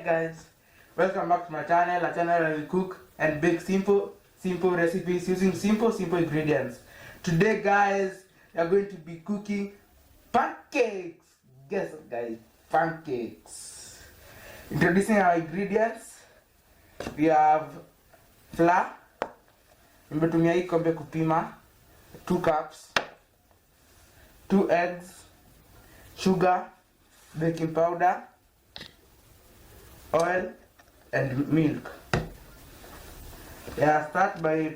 guys, welcome back to my channel, a channel where we cook and bake simple recipes using simple ingredients. Today guys, we are going to be cooking pancakes. Guess what guys, pancakes. Introducing our ingredients, we have flour, nimetumia hii kombe kupima, 2 cups, 2 eggs, sugar, baking powder, oil and milk. Yeah, start by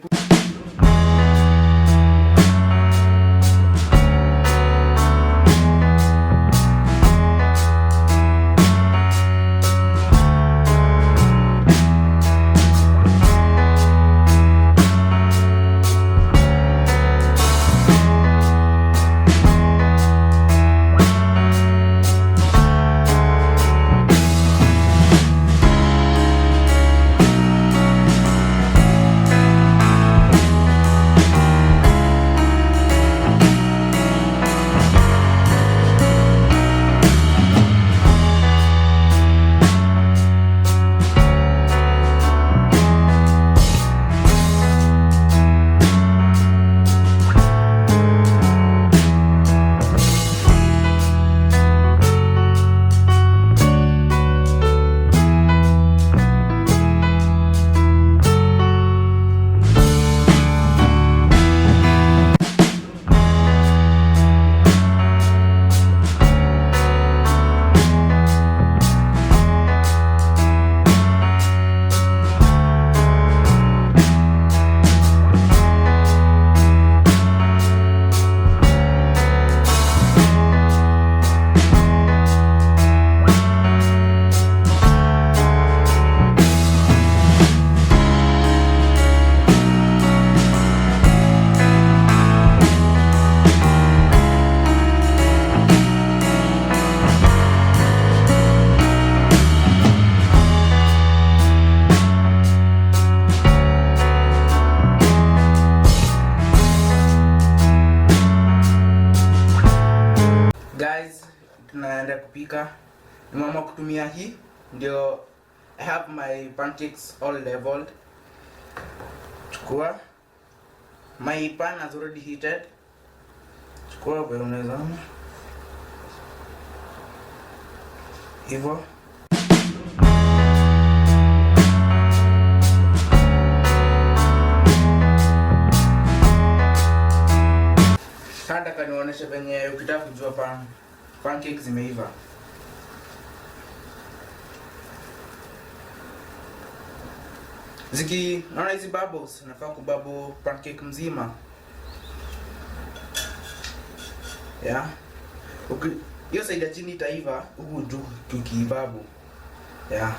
guys, tunaenda kupika. Nimeamua kutumia hii ndio I have my pancakes all leveled. Chukua, my pan has already heated. Chukua kwa unaweza hivyo. Nataka nionyeshe venye ukitaka kujua pancakes zimeiva. Naona hizi bubbles, nafaa kububble pancake mzima. Yeah. Hiyo side ya chini itaiva, huku juu tukibabu. Yeah.